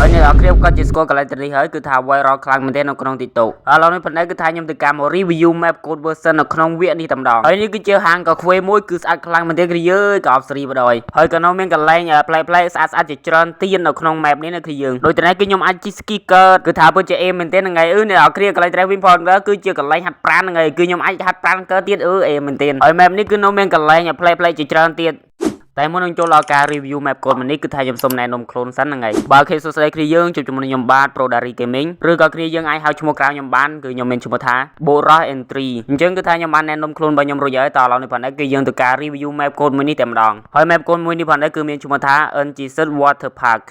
ហើយអ្នកអគ្រាក៏ជាស្គាល់កន្លែងទៅនេះហើយគឺថា viral ខ្លាំងមែនទែននៅក្នុង TikTok ឥឡូវនេះប៉ុណ្ណេះគឺថាខ្ញុំទៅការមក review map code version នៅក្នុងវគ្គនេះតែម្ដងហើយនេះគឺជាហាងកាហ្វេមួយគឺស្អាតខ្លាំងមែនទែនគ្រាយើក៏អបសេរីបដ ហើយក៏នៅមានកន្លែងប្លែកៗស្អាតជាច្រើនទៀតនៅក្នុង map នេះនៅគ្រាយើងដូចតែនេះគឺខ្ញុំអាចជិះ ski កើតគឺថាពិតជាអេមមែនទែនហ្នឹងហើយអ្នកអគ្រាកន្លែង driving point គឺជាកន្លែងហាត់ប្រាណហ្នឹងហើយគឺខ្ញុំអាចហាត់ប្រាណកើតទៀតអេមមែនទែនហើយ map នេះគឺនៅមានកន្លែងប្លែកៗជាច្រើនទៀតតែមុននឹងចូលដល់ការ review map code នេះគឺថាខ្ញុំសូមណែនាំខ្លួនសិនហ្នឹងហើយបើគេសួស្ដីគ្រាយើងជួបជាមួយខ្ញុំបាទ Prodary Gaming ឬក៏គ្រាយើងអាចហៅឈ្មោះក្រៅខ្ញុំបានគឺខ្ញុំមានឈ្មោះថា Boras Entry អញ្ចឹងគឺថាខ្ញុំបានណែនាំខ្លួនរបស់ខ្ញុំរួចហើយតឥឡូវនេះផងដែរគឺយើងទៅការ review map code មួយនេះតែម្ដងហើយ map code មួយនេះផងដែរគឺមានឈ្មោះថា NGZ Water Park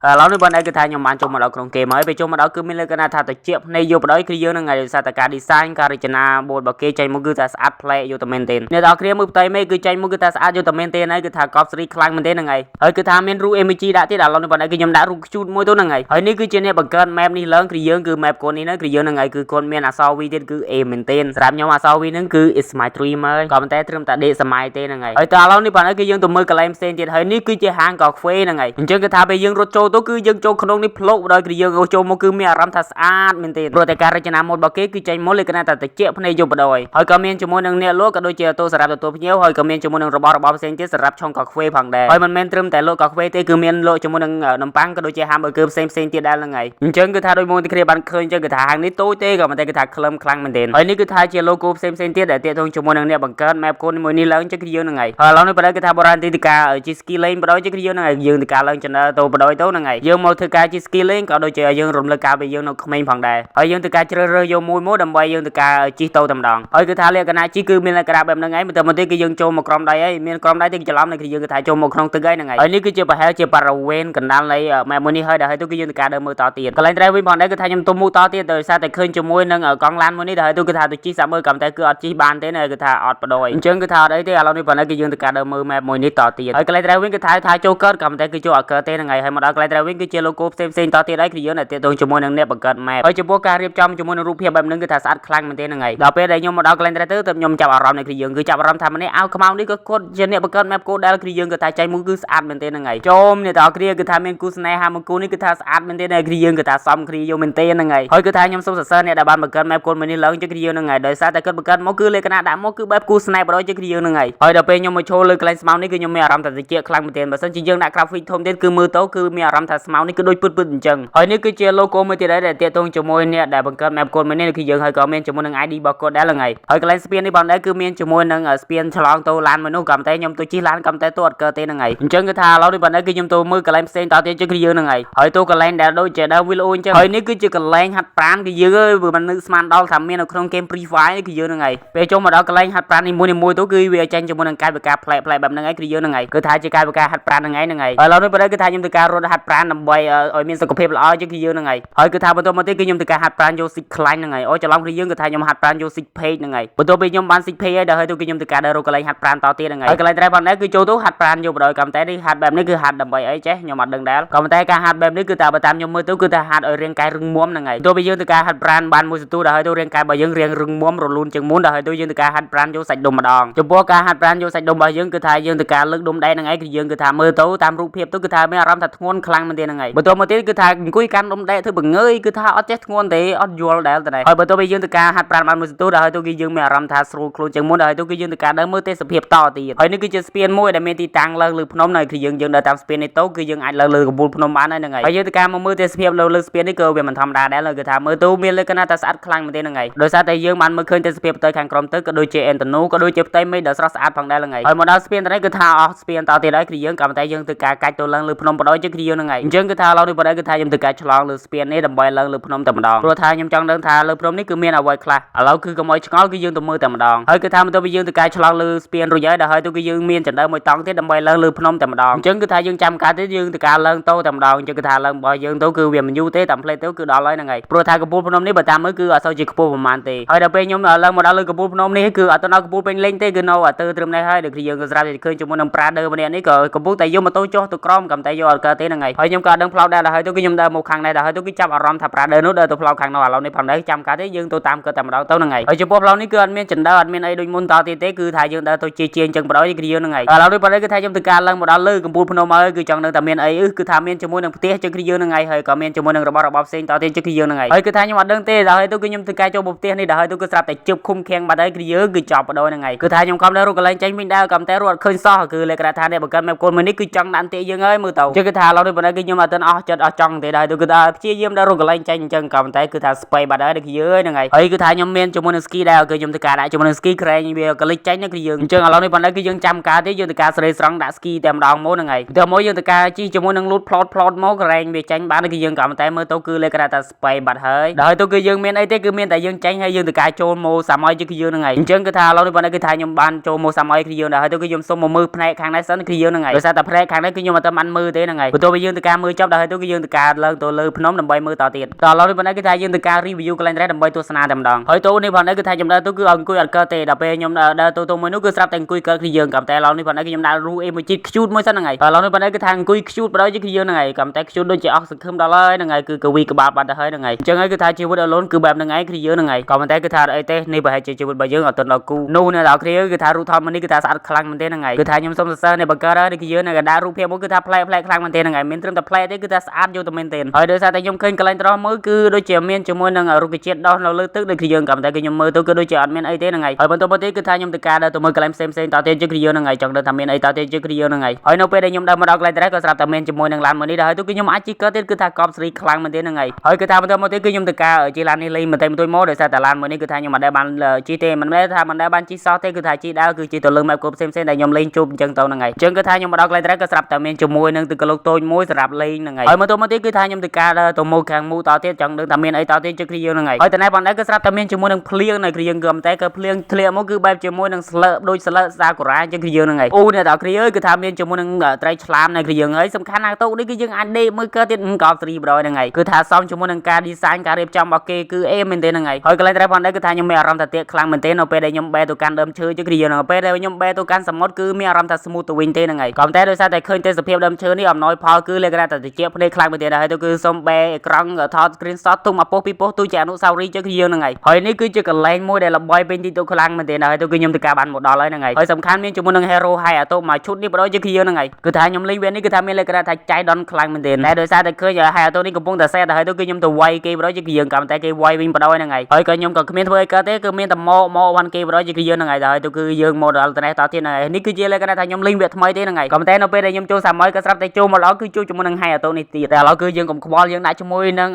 ឥឡូវនេះបងឯងគឺថាខ្ញុំបានចូលមកដល់ក្នុង game ហើយពេលចូលមកដល់គឺមានលក្ខណៈថាតិចភ្នែកយកបដ ாய் គឺយើងនឹងឲ្យសារតែការ design ការរចនា board របស់គេចេញមកគឺថាស្អាតប្លែកយកតែមែនទេអ្នកទាំងគ្នាមើលផ្ទៃមេគឺចេញមកគឺថាស្អាតយកតែមែនទេហើយគឺថាកប់សេរីខ្លាំងមែនទេហ្នឹងហើយគឺថាមានរូប emoji ដាក់ទៀតឥឡូវនេះបងឯងគឺខ្ញុំដាក់រូបខ្ជូតមួយទៅហ្នឹងហើយនេះគឺជាអ្នកបង្កើត map នេះឡើងគឺយើងគឺ map កូននេះគឺយើងហ្នឹងហើយគឺគាត់មានអក្សរ V ទៀតគឺ A មែនទេសម្រាប់ខ្ញុំអក្សរ V ហ្នឹងគឺ is my dream ហើយក៏ប៉ុន្តែត្រឹមតែដេកសម័យទេហ្នឹងហើយតឥឡូវនេះបងឯងគឺយើងទៅមើលកន្លែងផ្សេងទៀតហើយនេះគឺជាហាងកាហ្វេហ្នឹងហើយអញ្ចឹងគឺថាពេលយើងរត់ចូលទៅគឺយើងចូលក្នុងនេះផ្លោកដោយគឺយើងចូលមកគឺមានអារម្មណ៍ថាស្អាតមែនទេព្រោះតែការរចនាម៉ូដរបស់គេគឺចេញមកលក្ខណៈថាតិចភ្នែកយកបដ ாய் ហើយក៏មានជាមួយនឹងអ្នកលក់ក៏ដូចជាទូសម្រាប់ទទួលភ្ញៀវហើយក៏មានជាមួយនឹងរបស់ផ្សេងទៀតសម្រាប់ឆុងកាហ្វេផងដែរហើយមិនមែនត្រឹមតែលក់កាហ្វេទេគឺមានលក់ជាមួយនឹងនំប៉័ងក៏ដូចជា hamburger ផ្សេងទៀតដែរហ្នឹងហើយអញ្ចឹងគឺថាដូចមួយទីគ្នាបានឃើញអញ្ចឹងគឺថាហាងនេះតូចទេក៏ប៉ុន្តែគឺថាក្លឹមខ្លាំងមែនទេហើយនេះគឺថាជា logo ផ្សេងទៀតដែលទាក់ទងជាមួយនឹងអ្នកបង្កើត map code មួយនេះឡើងអញ្ចឹងគឺយើងហ្នឹងហើយឥឡូវនេះបដ ாய் គឺថាបរានទីការជី ski lane បដ ாய் អញ្ចឹងគឺយើងហ្នឹងហើយយើងទីការឡើង channel ទៅបដ ாய் ទៅហ្នឹងហើយយើងមកធ្វើការជី ski lane ក៏ដូចជាយើងរំលឹកកាលពេលយើងនៅក្មេងផងដែរហើយយើងទៅការជ្រើសរើសយកមួយដើម្បីយើងទៅការជីទៅតែម្ដងហើយគឺថាលក្ខណៈជីគឺមានលក្ខណៈបែបហ្នឹងហើយមិនទៅគឺយើងចូលមកក្រំដៃហើយមានក្រំដៃទេច្រឡំនៅគឺយើងគឺថាចូលមកក្នុងទឹកហើយហ្នឹងហើយនេះគឺជាប្រហែលជាបរិវេណកណ្ដាលនៃ map មួយនេះហើយដល់ហើយទៅគឺយើងទៅការដើរមើលតទៀតកន្លែង driving ផងដែរគឺថាខ្ញុំទៅមុខតទៀតដោយសារតែឃើញជាមួយនឹងកង់ឡានមួយនេះដល់ហើយទៅគឺថាទៅជីសាប់មើលក៏តែគឺអត់ជីបានទេគឺថាអត់បដ ாய் អញ្ចឹងគឺថាអត់អីទេឥឡូវនេះផងដែរគឺយើងទៅការដើរមើល map មួយនេះតទៀតហើយកន្លែង driving គឺថាចូលកើតក៏តែគឺចូលអត់កើតទេហ្នឹងហើយហើយមកដល់កន្លែង driving គឺជា logo ផ្សេងតទៀតហើយគឺយើងតែទៅជាមួយនឹងអ្នកបង្កើត map ហើយចំពោះការរៀបចំជាមួយនឹងរូបភាពបែបហ្នឹងគឺថាស្អាតខ្លាំងមែនទេហ្នឹងហើយដល់ពេលដែលខ្ញុំមកដល់កន្លែងទៅខ្ញុំចាប់អារម្មណ៍នៃគឺយើងគឺចាប់អារម្មណ៍ថាម្នាក់អាវខ្មៅនេះក៏គាត់ជាអ្នកបង្កើត map code ដែលគឺយើងគឺថាចៃមួយគឺស្អាតមែនទេហ្នឹងហើយចូលអ្នកទាំងអស់គ្នាគឺថាមានគូស្នេហាមួយគូនេះគឺថាស្អាតមែនទេគឺយើងគឺថាសមគ្រាយកមែនទេហ្នឹងហើយគឺថាខ្ញុំសូមសរសើរអ្នកដែលបានបង្កើត map code មួយនេះឡើងជាគឺយើងហ្នឹងហើយដោយសារតែគាត់បង្កើតមកគឺលក្ខណៈដាក់មកគឺបែបគូស្នេហ៍បដ ாய் ជាគឺយើងហ្នឹងហើយដល់ពេលខ្ញុំមកឈរលើកន្លែងស្មៅនេះគឺខ្ញុំមានអារម្មណ៍ថាតិចខ្លាំងមែនទេបើសិនជាយើងដាក់ graphic ធំទៀតគឺមើលទៅគឺមានអារម្មណ៍ថាស្មៅនេះគឺដូចពិតអញ្ចឹងហើយនេះគឺជា logo មួយទៀតដែលទាក់ទងជាមួយអ្នកដែលបង្កើត map code មួយនេះគឺយើងហើយក៏មានជាមួយនឹង ID របស់គាត់ដែរហ្នឹងហើយកន្លែងស្ពាននេះបងដែរគឺមានជាមួយនឹងស្ពានឆ្លងទៅឡានមួយនោះក៏តែខ្ញុំទៅជិះឡានក៏តែទៅអត់កើតទេហ្នឹងហើយអញ្ចឹងគឺថាឥឡូវនេះបងដែរគឺខ្ញុំទៅមើលកន្លែងផ្សេងតទៀតគឺយើងហ្នឹងហើយទៅកន្លែងដែលដូចជាដល់ Willow អញ្ចឹងហើយនេះគឺជាកន្លែងហាត់ប្រាណគឺយើងអើយមិននឹកស្មានដល់ថាមាននៅក្នុង game Free Fire គឺយើងហ្នឹងហើយពេលចូលមកដល់កន្លែងហាត់ប្រាណនីមួយទៅគឺវាចេញជាមួយនឹងកាយវិការប្លែកបែបហ្នឹងហើយគឺយើងហ្នឹងហើយគឺថាជាកាយវិការហាត់ប្រាណហ្នឹងហើយឥឡូវនេះបងដែរគឺថាខ្ញុំទៅការរត់ហាត់ប្រាណដើម្បីឲ្យមានសុខភាពល្អជាងគឺយើងហ្នឹងហើយគឺថាបន្តមកទៀតគឺខ្ញុំទៅការហាត់ប្រាណយកស៊ីខ្លាញ់ហ្នឹងហើយអូច្រឡំគឺយើងគឺថាខ្ញុំហាត់ប្រាណយកស៊ីពេកហ្នឹងហើយបន្ទាប់ពីខ្ញុំបានស៊ីពេកហើយដល់ហើយទៅគឺខ្ញុំទៅការដើររកកន្លែងហាត់ប្រាណតទៀតហ្នឹងហើយកន្លែង drive ហ្នឹងគឺចូលទៅហាត់ប្រាណយកបដ ாய் ក៏តែនេះហាត់បែបនេះគឺហាត់ដើម្បីអីចេះខ្ញុំអត់ដឹងដែរក៏តែការហាត់បែបនេះគឺតែបើតាមខ្ញុំមើលទៅគឺថាហាត់ឲ្យរាងកាយរឹងមាំហ្នឹងហើយបន្ទាប់ពីយើងទៅការហាត់ប្រាណបានមួយសន្ទុះដល់ហើយទៅរាងកាយរបស់យើងរាងរឹងមាំរលូនជាងមុនដល់ហើយទៅយើងទៅការហាត់ប្រាណយកសាច់ដុំម្ដងចំពោះការហាត់ប្រាណយកសាច់ដុំរបស់យើងគឺថាយើងទៅការលើកដុំដៃហ្នឹងឯងគឺយើងគឺថាមើលទៅតាមរូបភាពទៅគឺថាមានអារម្មណ៍ថាធ្ងន់ខ្លាំងមែនទេហ្នឹងហើយបន្ទាប់មកទៀតគឺថាអង្គុយកាន់ដុំដៃធ្វើបង្ងើយគឺថាអត់ចេះធ្ងន់ទេអត់យល់ដែរតែហើយបន្ទាប់ពីយើងទៅការហាត់ប្រាណបានមួយសន្ទុះដល់ហើយទៅគឺយើងមានអារម្មណ៍ថាស្រួលខ្លួនជាងមុនដល់ហើយទៅគឺយើងទៅការដើរមើលទេសភាពតទៀតហើយនេះគឺជាស្ពានមួយដែលមានទីតាំងឡើងលើភ្នំហើយគឺយើងដើរតាមស្ពាននេះទៅគឺយើងអាចឡើងលើកំពូលភ្នំបានហើយហ្នឹងហើយយើងទៅការមកមើលទេសភាពលើស្ពាននេះក៏វាមិនធម្មតាដែរគឺថាមើលទៅមានលក្ខណៈថាស្អាតខ្លាំងមែនទេហ្នឹងហើយដោយសារតែយើងបានមើលឃើញទេសភាពផ្ទៃខាងក្រោមទៅក៏ដូចជាអេនតូនូក៏ដូចជាផ្ទៃមេឃដ៏ស្រស់ស្អាតផងដែរហ្នឹងហើយមកដល់ស្ពានទៅនេះគឺថាអស់ស្ពានតទៀតហើយគឺយើងក៏តែយើងទៅការកាច់ទៅឡើងលើភ្នំបដ ாய் ជាគឺយើងហ្នឹងហើយអញ្ចឹងគឺថាឥឡូវនេះបដ ாய் គឺថាខ្ញុំទៅការឆ្លងលើស្ពាននេះដើម្បីឡើងលើភ្នំតែម្ដងព្រោះថាខ្ញុំចង់ដឹងថាលើភ្នំនេះគឺមានអ្វីខ្លះឥឡូវគឺកុំឲ្យឆ្ងល់គឺយើងទៅមើលតែម្ដងហើយគឺថាបន្ទាប់ពីយើងទៅការឆ្លងលើស្ពានរួចហើយដល់ហើយទៅគឺយើងមានចណ្ដើមួយតង់ទៀតដើម្បីឡើងលើភ្នំតែម្ដងអញ្ចឹងគឺថាយើងចាំកាលទៀតយើងទៅការឡើងទៅតែម្ដងអញ្ចឹងគឺថាឡើងរបស់យើងទៅគឺវាមិនយូរទេតាមផ្លេតទៅគឺដល់ហើយហ្នឹងហើយព្រោះថាកំពូលភ្នំនេះបើតាមមើលគឺអត់សូវជាខ្ពស់ប្រហែលទេហើយដល់ពេលខ្ញុំឡើងមកដល់លើកំពូលភ្នំនេះគឺអត់ទៅដល់កំពូលពេញលេងទេគឺនៅអត់ទៅត្រឹមនេះហើយដូចយើងក៏ស្រាប់តែឃើញជាមួយនឹងប្រាដឺម្នាក់នេះក៏កំពុងតែយកម៉ូតូចុះទៅក្រោមកំតែយកអត់កើតទេហ្នឹងហើយ ហើយខ្ញុំក៏ដឹងផ្លូវដែរហើយទៅគឺខ្ញុំដើរមកខាងដែរហើយទៅគឺចាប់អារម្មណ៍ថាប្រាដឺនោះដើរទៅផ្លូវខាងនោះឥឡូវនេះផងដែរចាំកាត់ទេយើងទៅតាមគាត់តែម្ដងទៅហ្នឹងហើយហើយចំពោះផ្លូវនេះគឺអត់មានចន្ទើអត់មានអីដូចមុនតទៀតទេគឺថាយើងដើរទៅជាអញ្ចឹងបណ្ដោយគឺយើងហ្នឹងហើយឥឡូវនេះប៉ុន្តែគឺថាខ្ញុំទៅការឡើងមកដល់លើកំពូលភ្នំហើយគឺចង់ដឹងថាមានអីគឺថាមានជាមួយនឹងផ្ទះចឹងគឺយើងហ្នឹងហើយហើយក៏មានជាមួយនឹងរបស់ផ្សេងតទៀតចឹងគឺយើងហ្នឹងហើយគឺថាខ្ញុំអត់ដឹងទេដល់ហើយទៅគឺខ្ញុំទៅការចូលមកផ្ទះនេះដល់ហើយទៅគឺស្រាប់តែជិបឃុំខាំងបាត់ហើយគឺយើងគឺចប់បណ្ដោយហ្នឹងហើយគឺថាខ្ញុំខំដែររកកន្លែងចេញវិញដែរក៏តែរត់អត់ឃើញសោះគឺលេខកថានេះបើកើតមែបកូនមួយនេះគឺចង់ដាក់អន្ទាក់យើងហើយមើលទៅចឹងគឺថាឥឡូវនេះប៉ុន្តែគឺខ្ញុំអត់ទាន់អស់ចិត្តអស់ចង់ទេដែរទៅគឺថាព្យាយាមដែររកកន្លែងចេញអញ្ចឹងក៏តែគឺថាស្ពៃបាត់ហើយគឺយើងហ្នឹងហើយគឺថាខ្ញុំមានជាមួយនឹងស្គីដែរគឺខ្ញុំទៅការដាក់ជាមួយនឹងស្គីក្រែងវាកលិចចេញគឺយើងអញ្ចឹងឥឡូវនេះប៉ុន្តែគឺយើងចាំការទេយើងទៅការសេរីស្រង់ដាក់ស្គីតែម្ដងមកហ្នឹងហើយទៅមកយើងទៅការជីជាមួយនឹងលូតផ្លតមកក្រែងវាចេញបានគឺយើងក៏តែមើលទៅគឺលេខថាស្ពៃបាត់ហើយដល់ទៅគឺយើងមានអីទេគឺមានតែយើងចេញហើយយើងទៅការចូលមកសាមយគឺយើងហ្នឹងហើយអញ្ចឹងគឺថាឥឡូវនេះប៉ុន្តែគឺថាខ្ញុំបានចូលមកសាមយគឺយើងដែរហើយទៅគឺខ្ញុំសុំមកមើលផ្នែកខាងនេះសិនគឺយើងហ្នឹងហើយដោយសារតែផ្នែកខាងនេះគឺខ្ញុំអត់បានមើលទេហ្នឹងហើយបន្ទាប់ពីយើងទៅការមើលចប់ដល់ហើយទៅគឺយើងទៅការឡើងទៅលើភ្នំដើម្បីមើលតទៀតដល់ឥឡូវនេះប៉ុន្តែគឺថាយើងទៅការ review កន្លែងដែរដើម្បីទស្សនាតែម្ដងហើយទៅនេះផងដែរគឺថាខ្ញុំដើរទៅគឺអង្គុយអត់កើតទេដល់ពេលខ្ញុំដើរទៅមួយនោះគឺស្រាប់តែអង្គុយកើតគឺយើងកំតែឥឡូវនេះប៉ុន្តែគឺខ្ញុំដើររូអេមួយជីតខ្ជូតមួយសិនហ្នឹងហើយឥឡូវនេះប៉ុន្តែគឺថាអង្គុយខ្ជូតបដ គឺយើងហ្នឹងហើយកំតែខ្ជូតដូចជាអស់សង្ឃឹមដល់ហើយហ្នឹងហើយគឺកវីក្បាលបាត់ទៅហើយហ្នឹងហើយអញ្ចឹងហើយគឺថាជីវិតអលូនគឺបែបហ្នឹងហើយគឺយើងហ្នឹងហើយក៏ប៉ុន្តែគឺថាអីទេនេះប្រហែលជាជីវិតរបស់យើងអត់ទាន់ដល់គូនោះអ្នកដល់គ្នាគឺថារូបថតមួយនេះគឺថាស្អាតខ្លាំងមែនទេហ្នឹងហើយគឺថាខ្ញុំសូមសរសើរអ្នកបង្កើតហើយគឺយើងនឹងដាក់រូបភាពមកគឺថាប្លែកខ្លាំងមែនទេហ្នឹងហើយមានត្រឹមតែប្លែកទេគឺថាស្អាតយកទៅមែនទេហើយដោយសារតែខ្ញុំឃើញកន្លែងត្រង់មើលគឺដូចជាមានជាមួយនឹងរុក្ខជាតិដោះនៅលើទឹកដូចគឺយើងក៏ប៉ុន្តែគឺខ្ញុំមើលទៅគឺដូចជាអត់មានអីទេហ្នឹងហើយបន្តមកទៀតគឺថាខ្ញុំទៅការដើរទៅមើលកន្លែងផ្សេងតទៀតគឺយើងហ្នឹងហើយចង់ដឹងថាមានអីតទៀតគឺយើងហ្នឹងហើយនៅពេលដែលខ្ញុំដើរមកដល់កន្លែងត្រែក៏ស្រាប់តែមានជាមួយនឹងឡានមួយនេះដែរហើយទៅគឺខ្ញុំអាចជិះកើតទៀតគឺថាកប់ស្រីខ្លាំងមែនទេហ្នឹងហើយគឺថាបន្តមកទៀតគឺខ្ញុំទៅការជិះឡាននេះលេងបន្តិចបន្តួចមកដោយសារតែឡានមួយនេះគឺថាខ្ញុំមិនដែលបានជិះទេមិនមែនថាមិនដែលបានជិះសោះទេគឺថាជិះដើរគឺជិះទៅលើម៉ែបគោផ្សេងដែលខ្ញុំលេងជួបអញ្ចឹងទៅហ្នឹងហើយអញ្ចឹងគឺថាខ្ញុំមកដល់កន្លែងត្រែក៏ស្រាប់តែមានជាមួយនឹងទឹកកលោកតូចមួយសម្រាប់លេងហ្នឹងហើយបន្តមកទៀតគឺថាខ្ញុំទៅការទៅមកខាងមូតទៀតចង់ដឹងថាមានអីតទៀតជិះគឺយើងហ្នឹងហើយតែណែប៉ុន្តែគឺស្រាប់តែមានជាមួយនឹងភ្លៀងនៅគ្រឿងគឺតែគឺភ្លៀងធ្លាក់មកគឺបែបជាមួយនឹងស្លើដូចស្លើសាកូរ៉ាអញ្ចឹងគឺយើងហ្នឹងហើយអូអ្នកតាគ្រាអើយគឺថាមានជាមួយនឹងត្រីឆ្លាមនៅគ្រឿងហើយសំខាន់ណាស់ទៅនេះគឺយើងអាចដេកមើលកើតទៀតកប់ស្រីបដ ហ្នឹងហើយគឺថាសមជាមួយនឹងការ design ការរៀបចំរបស់គេគឺអេមែនទេហ្នឹងហើយហើយកន្លែងត្រែផងដែរគឺថាខ្ញុំមានអារម្មណ៍ថាទៀតខ្លាំងមែនទេនៅពេលដែលខ្ញុំបែរទៅកាន់ដើមឈើជិះគ្រាហ្នឹងពេលដែលខ្ញុំបែរទៅកាន់សមុទ្រគឺមានអារម្មណ៍ថា smooth ទៅវិញទេហ្នឹងហើយក៏តែដោយសារតែឃើញទេសភាពដើមឈើនេះអំណោយផលគឺលក្ខណៈតែតិចភ្នែកខ្លាំងមែនទេដែរហើយទៅគឺសុំបែរអេក្រង់ថត screenshot ទុំមកពីពោះទូជាអនុស្សាវរីយ៍ជិះគ្រាហ្នឹងហើយហើយនេះគឺជាកន្លែងមួយដែលល្បីពេញទីទៅខ្លាំងមែនទេដែរហើយទៅគឺខ្ញុំទៅការបានមកដល់ហើយហ្នឹងហើយហើយសំខាន់មានជាមួយនឹង hero high អាតូមកឈុតនេះបដជិះគ្រាហ្នឹងហើយគឺថាខ្ញុំលេងវានេះគឺថាមានលក្ខណៈថាចៃដន្យខ្លាំងមែនទេតែដោយសារតែឃើញ high អាតូនេះកំពុងតែសេតហើយទៅគឺខ្ញុំទៅវាយគេបដជិះគ្រាក៏តែគេវាយវិញបដហ្នឹងហើយហើយក៏ខ្ញុំក៏គ្មានធ្វើអីកើតទេគឺមានតែមកវ៉ាន់គេបដជិះគ្រាហ្នឹងហើយហើយទៅគឺយើងមកដល់ត្នេះតទៀតហ្នឹងហើយនេះគឺជាលក្ខណៈថាខ្ញុំលេងវាថ្មីទេហ្នឹងហើយក៏តែនៅពេលដែលខ្ញុំចូលសាមយក៏ស្រាប់តែចូលមកដល់គឺជួបជាមួយនឹង high អាតូនេះទៀតតែឥឡូវគឺយើងកុំខ្វល់យើងដាក់ជាមួយនឹង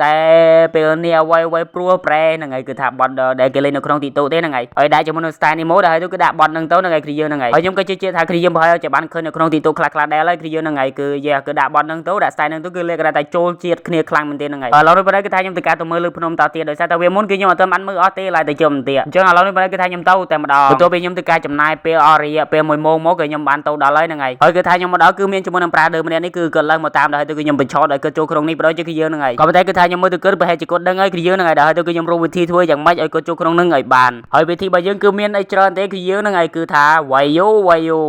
តែពេលនេះអ្វីព្រោះប្រែហ្នឹងហើយគឺថាបត់ដែលគេលេងនៅក្នុងទីតូទេហ្នឹងហើយហើយដាក់ជាមួយនឹង style នេះមកហើយទៅគឺដាក់បត់ហ្នឹងទៅហ្នឹងហើយគ្រាយើងហ្នឹងហើយខ្ញុំក៏ជឿថាគ្រាយើងប្រហែលជាបានឃើញនៅក្នុងទីតូខ្លះដែរហើយគ្រាយើងហ្នឹងហើយគឺគឺដាក់បត់ហ្នឹងទៅដាក់ style ហ្នឹងទៅគឺលេខតែចូលជាតិគ្នាខ្លាំងមែនទេហ្នឹងហើយឥឡូវនេះបើគឺថាខ្ញុំទៅការទៅមើលលើភ្នំតទៀតដោយសារតែវាមុនគឺខ្ញុំអត់ទាន់បានមើលអស់ទេឡើយតែជុំទៀតអញ្ចឹងឥឡូវនេះបើគឺថាខ្ញុំទៅតែម្ដងបន្ទាប់ពីខ្ញុំទៅការចំណាយពេលអរិយពេល1ម៉ោងមកគឺខ្ញុំបានទៅដល់ហើយហ្នឹងហើយហើយគឺថាខ្ញុំមកដល់គឺមានជាមួយនឹងប្រាដើម្នាក់នេះគឺគាត់ឡើងមកតាមដល់ហើយទៅគឺខ្ញុំបញ្ឆោតឲ្យគាត់ចូលក្នុងនេះបដជាគឺយើងហ្នឹងហើយក៏ប៉ុន្តែគឺថាខ្ញុំមើលទៅគាត់ប្រហែលជាគាត់ដឹងហើយគឺយើងហ្នឹងហើយដល់ហើយទៅគឺខ្ញុំរកវិធីធ្វើយ៉ាងម៉េចឲ្យគាត់ចូលក្នុងហ្នឹងឲ្យបានហើយវិធីរបស់យើងគឺមានអីច្រើនទេគឺយើងហ្នឹងហើយគឺថាវាយយោ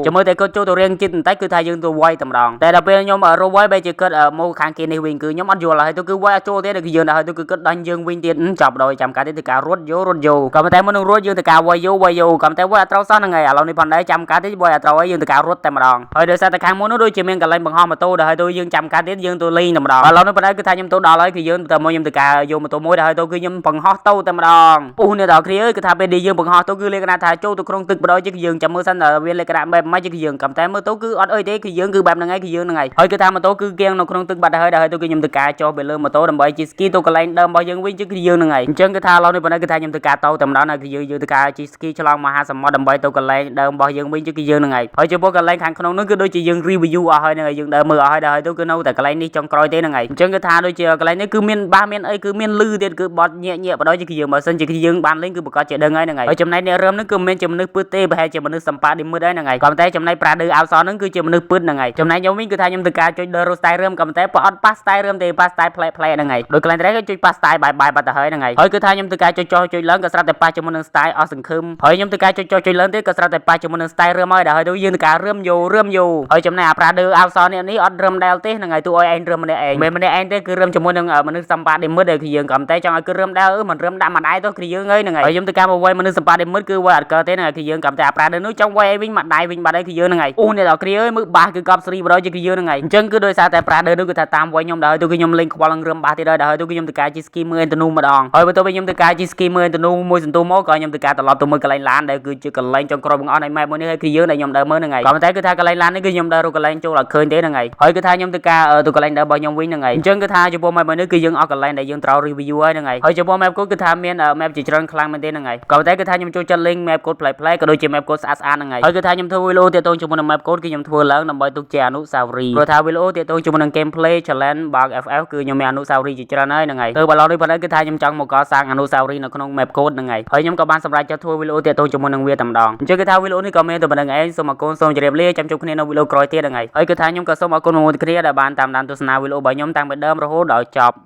ចាំមើលតែគាត់ចូលទៅរៀងចិត្តបន្តិចគឺថាយើងទៅវាយតែម្ដងតែដល់ពេលខ្ញុំរកវាយបែរជាគាត់មកខាងគេនេះវិញគឺខ្ញុំអត់យល់ហើយទៅគឺវាយអត់ចូលទេគឺយើងដល់ហើយទៅគឺគាត់ដាញ់យើងវិញទៀតចាប់ដោយចាំការទេទៅការរត់យោក៏ប៉ុន្តែមុននឹងរត់យើងទៅការវាយយោក៏ប៉ុន្តែវាយអត់ត្រូវសោះហ្នឹងហើយឥឡូវនេះផងដែរចាំការទេវាយអត់ត្រូវហើយយើងទៅការរត់តែម្ដងហើយដោយសារតែខាងមុននោះដូចជាមានកន្លែងបង្ហោះម៉ូតូដល់ហើយទៅយើងចាំការទេយើងទៅលេងតែម្ដងឥឡូវនេះផងដែរគឺថាខ្ញុំទៅដល់ហើយគឺយើងទៅមកខ្ញុំទៅការយកម៉ូតូមួយដល់ហើយទៅគឺខ្ញុំបង្ហោះទៅតែម្ដងអូអ្នកដល់គ្រាអើយគឺថាពេលដែលយើងបង្ហោះទៅគឺលក្ខណៈថាចូលទៅក្នុងទឹកបដជាយើងចាំមើលសិនថាវាលក្ខណៈបែបម៉េចជាយើងកំតែមើលទៅគឺអត់អីទេគឺយើងគឺបែបហ្នឹងហើយគឺយើងហ្នឹងហើយគឺថាម៉ូតូគឺគៀងនៅក្នុងទឹកបាត់ហើយទៅគឺខ្ញុំទៅការចុះទៅលើម៉ូតូដើម្បីជិះស្គីទៅកន្លែងដើមរបស់យើងវិញគឺយើងហ្នឹងហើយអញ្ចឹងគឺថាឥឡូវនេះប៉ុណ្ណឹងគឺថាខ្ញុំទៅការទៅតែម្ដងហើយគឺយើងទៅការជិះស្គីឆ្លងមហាសមុទ្រដើម្បីទៅកន្លែងដើមរបស់យើងវិញគឺយើងហ្នឹងហើយចំពោះកន្លែងខាងក្នុងនោះគឺដូចជាយើង review អស់ហើយហ្នឹងហើយយើងដើរមើលអស់ហើយដល់ហើយទៅគឺនៅតែកន្លែងនេះចុងក្រោយទេហ្នឹងហើយអញ្ចឹងគឺថាដូចជាកន្លែងនេះគឺមានបាសមានអីគឺមានលឺទៀតគឺបត់ញាក់បដជាយើងបើសិនជាយើងបានលេងគឺប្រកាសជាដឹងហើយហ្នឹងហើយចំណែកអ្នករឹមហ្នឹងគឺមិនមែនជាមនុស្សពឹសទេប្រហែលជាមនុស្សសម្ប៉ាឌីមើលដែរហ្នឹងហើយក៏តែចំណែកប្រាដឺអោសហ្នឹងគឺជាមនុស្សពឹសហ្នឹងហើយចំណែកខ្ញុំវិញគឺថាខ្ញុំទៅការចុចដើររស់ style រឹមក៏តែបើអត់ប៉ះ style រឹមទេប៉ះ style ប្លែកហ្នឹងហើយដូចកន្លែងត្រែក៏ចុចប៉ះ style បាយបាត់ទៅហើយហ្នឹងហើយគឺថាខ្ញុំទៅការចុចចុះចុចឡើងក៏ស្រាប់តែប៉ះជាមួយនឹង style អស់សង្ឃឹមហើយខ្ញុំទៅការចុចចុះចុចឡើងទៀតក៏ស្រាប់តែប៉ះជាមួយនឹង style រឹមហើយដល់ហើយទៅយើងទៅការរឹមយោហើយចំណែកអាប្រាដឺអោសនេះអត់ រឹមដែលទេហ្នឹងហើយទូឲ្យឯងរឹមម្នាក់ឯងមិនម្នាក់ឯងទេគឺរឹមជាមួយនឹងមនុស្សសម្បាដិមិត្តដែលគឺយើងកំតែចង់ឲ្យគឺរឹមដែរមិនរឹមដាក់មួយដៃទៅគឺយើងហ្នឹងហើយខ្ញុំទៅការមកវាយមនុស្សសម្បាដិមិត្តគឺវាយអត់កើតទេហ្នឹងហើយគឺយើងកំតែអាប្រាដល់នោះចង់វាយឯងវិញមួយដៃវិញបាត់ហើយគឺយើងហ្នឹងហើយអូអ្នកដល់គ្រាអើយមើលបាសគឺកប់ស្រីបរយគឺយើងហ្នឹងហើយអញ្ចឹងគឺដោយសារតែប្រាដល់នោះគឺថាតាមវាយខ្ញុំដែរទូគឺខ្ញុំលេងខ្វល់នឹងរឹមបាសទៀតហើយទូគឺខ្ញុំទៅការជីស្គីមើលអេនតូនូម្ដងហើយបន្ទាប់ពីខ្ញុំទៅការជីស្គីមើលអេនតូនូមួយសន្ទុះមកក៏ខ្ញុំទៅការត្រឡប់ទៅមើលកន្លែងឡានដែលគឺជាកន្លែងចុងក្រោយបង្អស់នៃម៉ែមួយនេះហើយគឺយើងដែលខ្ញុំដើរមើលហ្នឹងហើយក៏ប៉ុន្តែគឺថាកន្លែងឡាននេះគឺខ្ញុំដើររកកន្លែងចូលអត់ឃើញទេហ្នឹងហើយហើយគឺថាខ្ញុំទៅការទៅកន្លែងដើររបស់ខ្ញុំវិញហ្នឹងហើយអញ្ចឹងគឺថាចំពោះ map មួយនេះគឺយើងអស់កន្លែងដែលយើងត្រូវ review ហើយហ្នឹងហើយចំពោះ map code គឺថាមាន map ជាច្រើនខ្លាំងមែនទេហ្នឹងហើយក៏ប៉ុន្តែគឺថាខ្ញុំចូលចិត្តលេង map code ប្លែកៗក៏ដូចជា map code ស្អាតៗហ្នឹងហើយគឺថាខ្ញុំធ្វើ video ទាក់ទងជាមួយនឹង map code គឺខ្ញុំធ្វើឡើងដើម្បីទុកជាអនុស្សាវរីយ៍ព្រោះថា video ទាក់ទងជាមួយនឹង gameplay challenge bug FF គឺខ្ញុំមានអនុស្សាវរីយ៍ជាច្រើនហើយហ្នឹងហើយគឺបើឡងនេះប៉ុណ្ណឹងគឺថាខ្ញុំចង់មកកសាងអនុស្សាវរីយ៍នៅក្នុង map code ហ្នឹងហើយខ្ញុំក៏បានសម្រេចចិត្តធ្វើ video ទាក់ទងជាមួយនឹងវាតែម្ដងអញ្ចឹងគឺថា video នេះក៏មានតែប៉ុណ្្នឹងឯងសូមអរគុណសូមជម្រាបលាចាំជួបគ្នានៅ video ក្រោយទៀតហ្នឹងហើយគឺថាខ្ញុំក៏សូមអរគុណមកមួយគ្នាដែលបានតាមដានទស្សនា video របស់ខ្ញុំតាំងពីដើមរហូតដល់ចប់